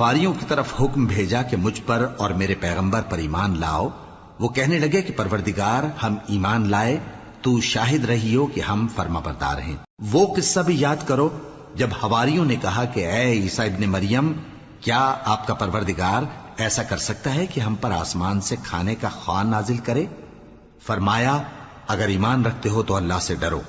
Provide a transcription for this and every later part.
واریوں کی طرف حکم بھیجا کہ مجھ پر اور میرے پیغمبر پر ایمان لاؤ، وہ کہنے لگے کہ پروردگار ہم ایمان لائے، تو شاہد رہی ہو کہ ہم فرما بردار ہیں۔ وہ قصہ بھی یاد کرو جب حواریوں نے کہا کہ اے عیسیٰ ابن مریم، کیا آپ کا پروردگار ایسا کر سکتا ہے کہ ہم پر آسمان سے کھانے کا خوان نازل کرے؟ فرمایا اگر ایمان رکھتے ہو تو اللہ سے ڈرو۔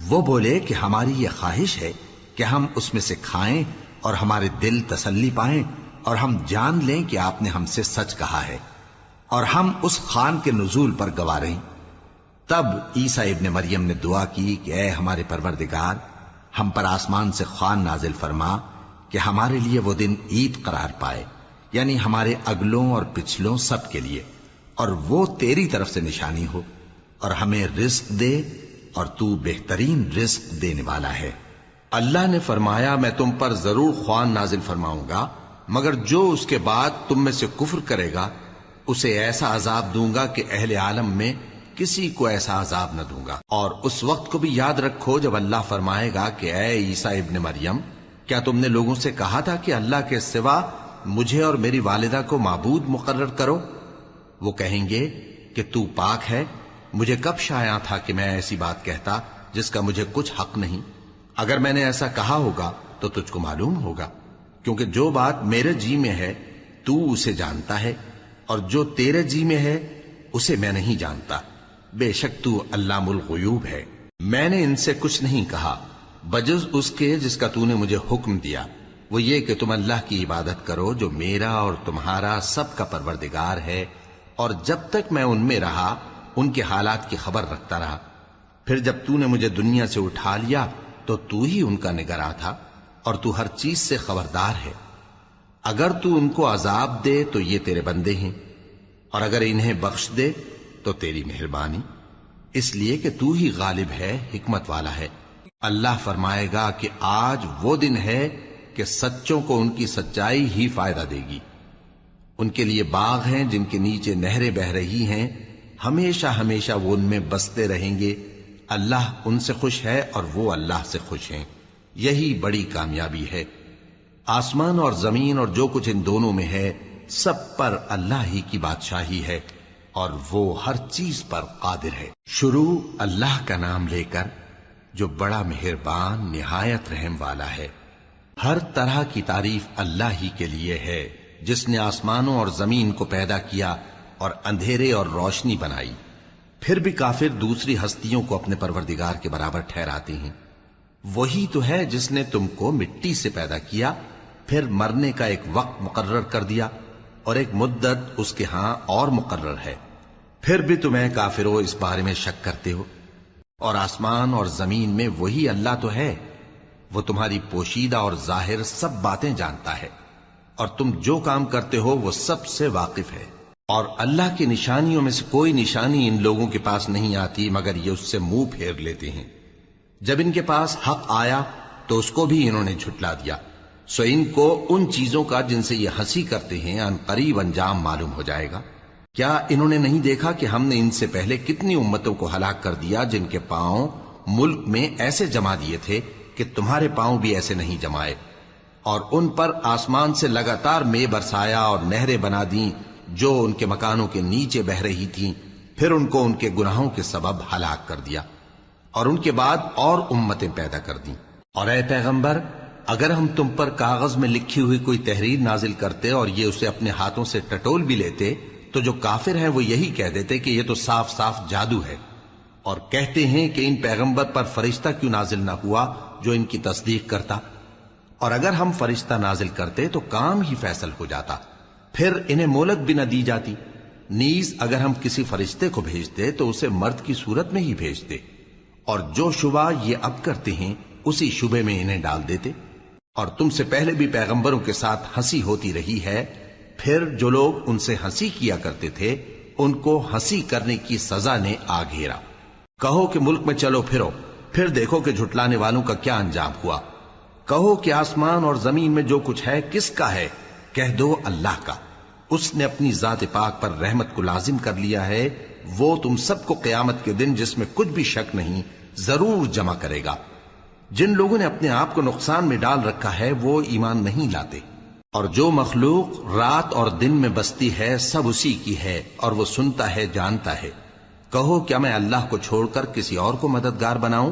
وہ بولے کہ ہماری یہ خواہش ہے کہ ہم اس میں سے کھائیں اور ہمارے دل تسلی پائیں اور ہم جان لیں کہ آپ نے ہم سے سچ کہا ہے اور ہم اس خوان کے نزول پر گواہ رہیں۔ تب عیسیٰ ابن مریم نے دعا کی کہ اے ہمارے پروردگار، ہم پر آسمان سے خوان نازل فرما کہ ہمارے لیے وہ دن عید قرار پائے، یعنی ہمارے اگلوں اور پچھلوں سب کے لیے، اور وہ تیری طرف سے نشانی ہو، اور ہمیں رزق دے اور تو بہترین رزق دینے والا ہے۔ اللہ نے فرمایا میں تم پر ضرور خوان نازل فرماؤں گا، مگر جو اس کے بعد تم میں سے کفر کرے گا اسے ایسا عذاب دوں گا کہ اہل عالم میں کسی کو ایسا عذاب نہ دوں گا۔ اور اس وقت کو بھی یاد رکھو جب اللہ فرمائے گا کہ اے عیسیٰ ابن مریم، کیا تم نے لوگوں سے کہا تھا کہ اللہ کے سوا مجھے اور میری والدہ کو معبود مقرر کرو؟ وہ کہیں گے کہ تو پاک ہے، مجھے کب شایع تھا کہ میں ایسی بات کہتا جس کا مجھے کچھ حق نہیں۔ اگر میں نے ایسا کہا ہوگا تو تجھ کو معلوم ہوگا، کیونکہ جو بات میرے جی میں ہے تو اسے جانتا ہے، اور جو تیرے جی میں ہے اسے میں نہیں جانتا۔ بے شک تو علام الغیوب ہے۔ میں نے ان سے کچھ نہیں کہا بجز اس کے جس کا تو نے مجھے حکم دیا، وہ یہ کہ تم اللہ کی عبادت کرو جو میرا اور تمہارا سب کا پروردگار ہے، اور جب تک میں ان میں رہا ان کے حالات کی خبر رکھتا رہا۔ پھر جب تو نے مجھے دنیا سے اٹھا لیا تو تو ہی ان کا نگراں تھا، اور تو ہر چیز سے خبردار ہے۔ اگر تو ان کو عذاب دے تو یہ تیرے بندے ہیں، اور اگر انہیں بخش دے تو تیری مہربانی، اس لیے کہ تو ہی غالب ہے، حکمت والا ہے۔ اللہ فرمائے گا کہ آج وہ دن ہے کہ سچوں کو ان کی سچائی ہی فائدہ دے گی۔ ان کے لیے باغ ہیں جن کے نیچے نہریں بہ رہی ہیں، ہمیشہ ہمیشہ وہ ان میں بستے رہیں گے۔ اللہ ان سے خوش ہے اور وہ اللہ سے خوش ہیں، یہی بڑی کامیابی ہے۔ آسمان اور زمین اور جو کچھ ان دونوں میں ہے سب پر اللہ ہی کی بادشاہی ہے، اور وہ ہر چیز پر قادر ہے۔ شروع اللہ کا نام لے کر جو بڑا مہربان نہایت رحم والا ہے۔ ہر طرح کی تعریف اللہ ہی کے لیے ہے جس نے آسمانوں اور زمین کو پیدا کیا اور اندھیرے اور روشنی بنائی۔ پھر بھی کافر دوسری ہستیوں کو اپنے پروردگار کے برابر ٹھہراتے ہیں۔ وہی تو ہے جس نے تم کو مٹی سے پیدا کیا، پھر مرنے کا ایک وقت مقرر کر دیا اور ایک مدت اس کے ہاں اور مقرر ہے، پھر بھی تمہیں کافروں اس بارے میں شک کرتے ہو۔ اور آسمان اور زمین میں وہی اللہ تو ہے، وہ تمہاری پوشیدہ اور ظاہر سب باتیں جانتا ہے، اور تم جو کام کرتے ہو وہ سب سے واقف ہے۔ اور اللہ کی نشانیوں میں سے کوئی نشانی ان لوگوں کے پاس نہیں آتی مگر یہ اس سے منہ پھیر لیتے ہیں۔ جب ان کے پاس حق آیا تو اس کو بھی انہوں نے جھٹلا دیا، سو ان کو ان چیزوں کا جن سے یہ ہنسی کرتے ہیں ان قریب انجام معلوم ہو جائے گا۔ کیا انہوں نے نہیں دیکھا کہ ہم نے ان سے پہلے کتنی امتوں کو ہلاک کر دیا جن کے پاؤں ملک میں ایسے جما دیے تھے کہ تمہارے پاؤں بھی ایسے نہیں جمائے، اور ان پر آسمان سے لگاتار مے برسایا اور نہریں بنا دیں جو ان کے مکانوں کے نیچے بہ رہی تھیں، پھر ان کو ان کے گناہوں کے سبب ہلاک کر دیا، اور ان کے بعد اور امتیں پیدا کر دیں۔ اور اے پیغمبر، اگر ہم تم پر کاغذ میں لکھی ہوئی کوئی تحریر نازل کرتے اور یہ اسے اپنے ہاتھوں سے ٹٹول بھی لیتے تو جو کافر ہیں وہ یہی کہہ دیتے کہ یہ تو صاف صاف جادو ہے، اور کہتے ہیں کہ ان پیغمبر پر فرشتہ کیوں نازل نہ ہوا جو ان کی تصدیق کرتا، اور اگر ہم فرشتہ نازل کرتے تو کام ہی فیصل ہو جاتا، پھر انہیں مہلت بھی نہ دی جاتی۔ نیز اگر ہم کسی فرشتے کو بھیجتے تو اسے مرد کی صورت میں ہی بھیجتے، اور جو شبہ یہ اب کرتے ہیں اسی شبے میں انہیں ڈال دیتے۔ اور تم سے پہلے بھی پیغمبروں کے ساتھ ہنسی ہوتی رہی ہے، پھر جو لوگ ان سے ہنسی کیا کرتے تھے ان کو ہنسی کرنے کی سزا نے آ گھیرا۔ کہو کہ ملک میں چلو پھرو، پھر دیکھو کہ جھٹلانے والوں کا کیا انجام ہوا۔ کہو کہ آسمان اور زمین میں جو کچھ ہے کس کا ہے؟ کہہ دو اللہ کا۔ اس نے اپنی ذات پاک پر رحمت کو لازم کر لیا ہے، وہ تم سب کو قیامت کے دن جس میں کچھ بھی شک نہیں ضرور جمع کرے گا۔ جن لوگوں نے اپنے آپ کو نقصان میں ڈال رکھا ہے وہ ایمان نہیں لاتے، اور جو مخلوق رات اور دن میں بستی ہے سب اسی کی ہے، اور وہ سنتا ہے جانتا ہے۔ کہو کیا میں اللہ کو چھوڑ کر کسی اور کو مددگار بناؤں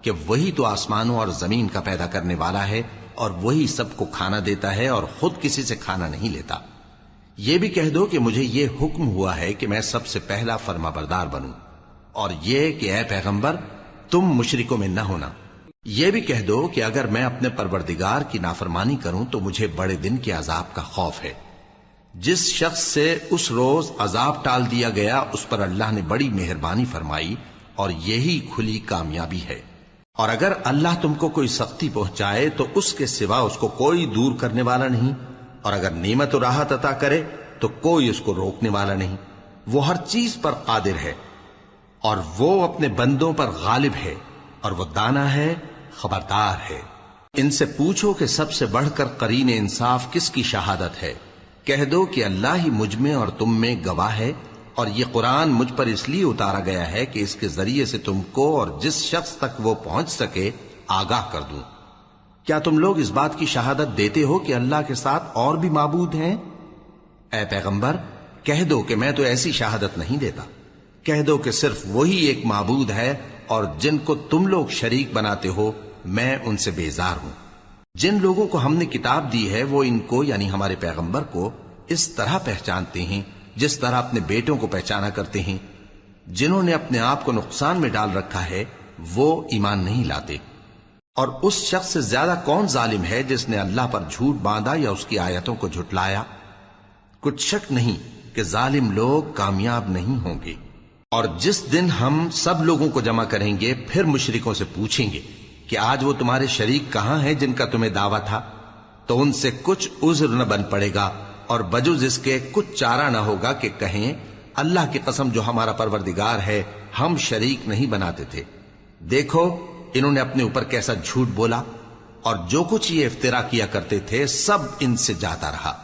کہ وہی تو آسمانوں اور زمین کا پیدا کرنے والا ہے، اور وہی سب کو کھانا دیتا ہے اور خود کسی سے کھانا نہیں لیتا۔ یہ بھی کہہ دو کہ مجھے یہ حکم ہوا ہے کہ میں سب سے پہلا فرما بردار بنوں، اور یہ کہ اے پیغمبر تم مشرکوں میں نہ ہونا۔ یہ بھی کہہ دو کہ اگر میں اپنے پروردگار کی نافرمانی کروں تو مجھے بڑے دن کے عذاب کا خوف ہے۔ جس شخص سے اس روز عذاب ٹال دیا گیا اس پر اللہ نے بڑی مہربانی فرمائی، اور یہی کھلی کامیابی ہے۔ اور اگر اللہ تم کو کوئی سختی پہنچائے تو اس کے سوا اس کو کوئی دور کرنے والا نہیں، اور اگر نعمت و راحت عطا کرے تو کوئی اس کو روکنے والا نہیں۔ وہ ہر چیز پر قادر ہے، اور وہ اپنے بندوں پر غالب ہے، اور وہ دانا ہے، خبردار ہے۔ ان سے پوچھو کہ سب سے بڑھ کر قرین انصاف کس کی شہادت ہے؟ کہہ دو کہ اللہ ہی مجھ میں اور تم میں گواہ ہے، اور یہ قرآن مجھ پر اس لیے اتارا گیا ہے کہ اس کے ذریعے سے تم کو اور جس شخص تک وہ پہنچ سکے آگاہ کر دوں۔ کیا تم لوگ اس بات کی شہادت دیتے ہو کہ اللہ کے ساتھ اور بھی معبود ہیں؟ اے پیغمبر کہہ دو کہ میں تو ایسی شہادت نہیں دیتا۔ کہہ دو کہ صرف وہی ایک معبود ہے، اور جن کو تم لوگ شریک بناتے ہو میں ان سے بیزار ہوں۔ جن لوگوں کو ہم نے کتاب دی ہے وہ ان کو یعنی ہمارے پیغمبر کو اس طرح پہچانتے ہیں جس طرح اپنے بیٹوں کو پہچانا کرتے ہیں۔ جنہوں نے اپنے آپ کو نقصان میں ڈال رکھا ہے وہ ایمان نہیں لاتے۔ اور اس شخص سے زیادہ کون ظالم ہے جس نے اللہ پر جھوٹ باندھا یا اس کی آیتوں کو جھٹلایا؟ کچھ شک نہیں کہ ظالم لوگ کامیاب نہیں ہوں گے۔ اور جس دن ہم سب لوگوں کو جمع کریں گے پھر مشرکوں سے پوچھیں گے کہ آج وہ تمہارے شریک کہاں ہیں جن کا تمہیں دعویٰ تھا، تو ان سے کچھ عذر نہ بن پڑے گا، اور بجز اس کے کچھ چارہ نہ ہوگا کہ کہیں اللہ کی قسم جو ہمارا پروردگار ہے ہم شریک نہیں بناتے تھے۔ دیکھو انہوں نے اپنے اوپر کیسا جھوٹ بولا، اور جو کچھ یہ افترا کیا کرتے تھے سب ان سے جاتا رہا۔